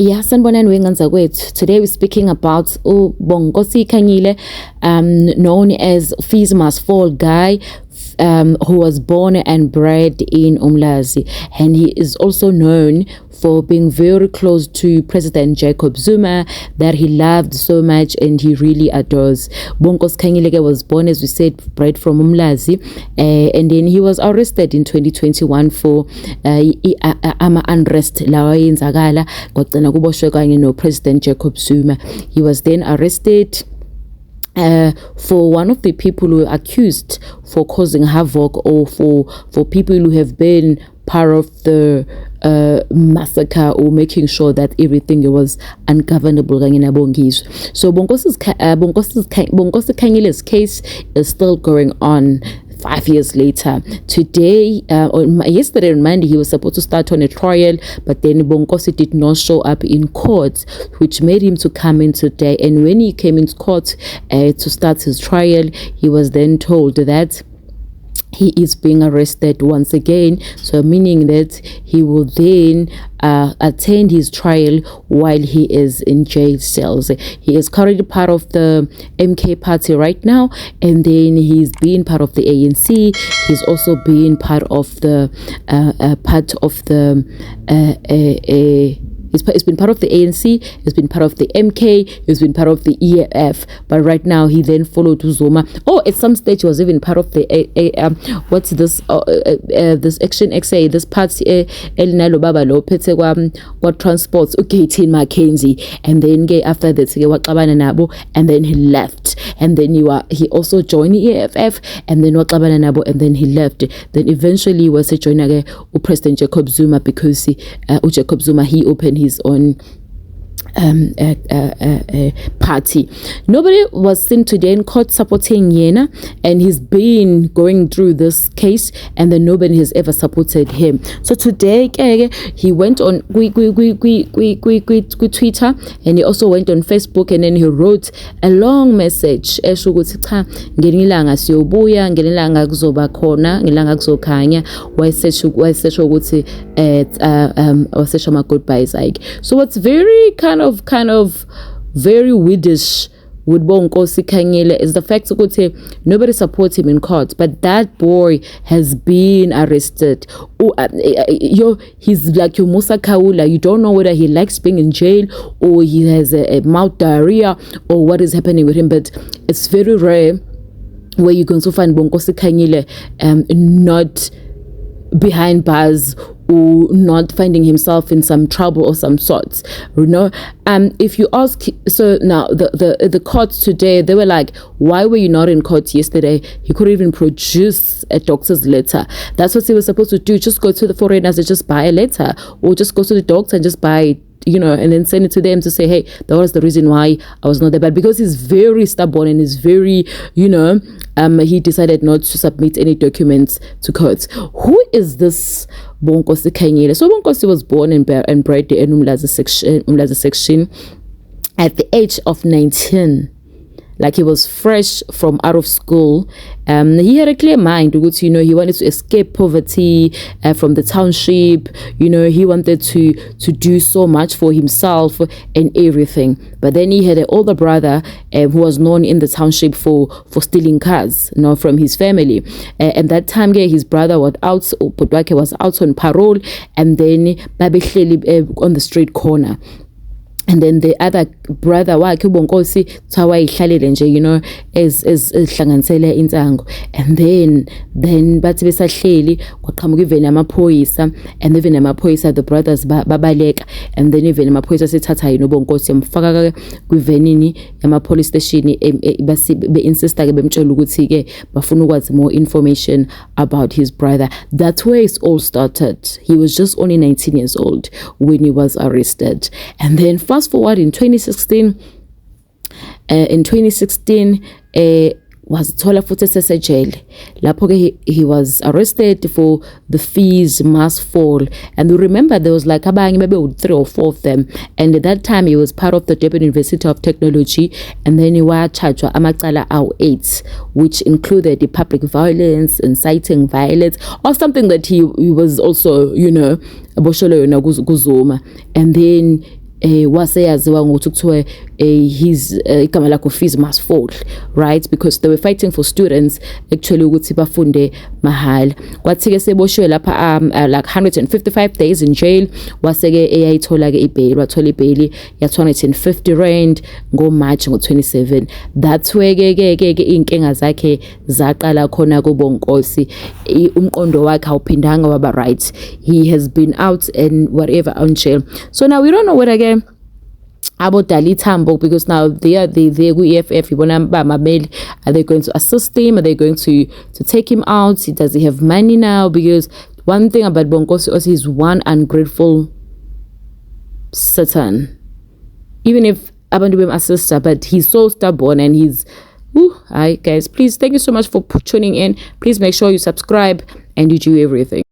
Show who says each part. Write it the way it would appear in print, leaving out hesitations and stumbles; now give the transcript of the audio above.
Speaker 1: Yeah, sanibonani wenganza kwethu. Today we're speaking about Bonkosi Khanyile, known as Fees Must Fall guy, who was born and bred in Umlazi, and he is also known for being very close to President Jacob Zuma, that he loved so much and he really adores. Bonkosi Khanyile was born, as we said, bred from Umlazi, and then he was arrested in 2021 for unrest lawa yenzakala kwagcina kuboshwe kanye no President Jacob Zuma. He was then arrested for one of the people who were accused for causing havoc, or for people who have been part of the massacre, or making sure that everything was ungovernable. So Bonkosi Khanyile's case is still going on 5 years later. Today, yesterday on Monday, he was supposed to start on a trial, but then Bonkosi did not show up in court, which made him to come in today. And when he came into court to start his trial, he was then told that he is being arrested once again, so meaning that he will then attend his trial while he is in jail cells. He is currently part of the MK party right now, and then he's been part of the ANC. He's also been part of the He's been part of the ANC, he's been part of the MK, he's been part of the EFF, but right now he then followed Zuma. Oh, at some stage he was even part of the what's this this Action XA, this party Elinalo Baba lo phethe kwa transports uGaten Mackenzie, and then after that waxabana nabo, and then he left, and then he also joined the EFF, and then waxabana nabo, and then he left. Then eventually he was joining President Jacob Zuma, because Jacob Zuma, he opened his own party. Nobody was seen today in court supporting Yena, and he's been going through this case, and then nobody has ever supported him. So today he went on Twitter, and he also went on Facebook, and then he wrote a long message esho ukuthi cha ngelilanga siyobuya, ngelilanga kuzoba khona, ngelilanga kuzokhanya, wayesho ukuthi wasesha ama goodbyes like. So what's very kind of very weirdish with Bonkosi Khanyile is the fact that nobody supports him in court, but that boy has been arrested. He's like your Musa Kaula. You don't know whether he likes being in jail, or he has a mouth diarrhea, or what is happening with him, but it's very rare where you can so find Bonkosi Khanyile not behind bars, or not finding himself in some trouble or some sorts, you know. If you ask, so now the courts today, they were like, why were you not in court yesterday? He couldn't even produce a doctor's letter. That's what he was supposed to do. Just go to the foreigners and just buy a letter, or just go to the doctor and just buy, you know, and then send it to them to say, hey, that was the reason why I was not there. But because he's very stubborn and is very, you know, he decided not to submit any documents to court. Who is this Bonkosi Khanyile? So Bonkosi was born and bred in Umlazi section at the age of 19. Like, he was fresh from out of school. He had a clear mind, you know, he wanted to escape poverty from the township. You know, he wanted to do so much for himself and everything. But then he had an older brother who was known in the township for stealing cars, you know, from his family. And that time, his brother was out on parole, and then on the street corner. And then the other brother wakhe uBonkosi thawa ihlalele nje, you know, as hlanganisele insango. And then bathi besahleli kwaqhamuka even amaphoyisa, and even amaphoyisa, the brothers babaleka, and then even amaphoyisa sethatha yena uBonkosi yamfaka kwivenini yama police station, be insista ke bemtshela ukuthi ke bafuna ukwazi more information about his brother. That's where it all started. He was just only 19 years old when he was arrested. And then fast forward in 2016, was thola futhi sesejele lapho ke he was arrested for the Fees Must Fall. And we remember there was like abanye maybe 3 or 4 of them, and at that time he was part of the Durban University of Technology, and then he was charged amacala awu 8, which included the public violence, inciting violence, or something that he was also, you know, abosholo yona kuzuma. And then waseyaziwa ngokuthi kuthiwe his igama lakho fees must fall, right, because they were fighting for students actually ukuthi bafunde mahhala. Kwathi-ke seboshiwe lapha like 155 days in jail, waseke eyayithola-ke ibail, wathola ibail ya 250 rand ngoMarch ngo-27. That's where-ke iy'nkinga zakhe zaqala khona kuBonkosi. Umqondo wakhe awuphindanga waba right. He has been out and whatever on jail. So now we don't know whether again about Dali Tambo, because now they ku-EFF ibona bamameli. Are they going to assist him? Are they going to take him out? Does he have money now? Because one thing about Bonkosi also is one ungrateful Satan. Even if abantu bem-assista, but he's so stubborn and he's hi guys, please, thank you so much for tuning in. Please make sure you subscribe and you do everything.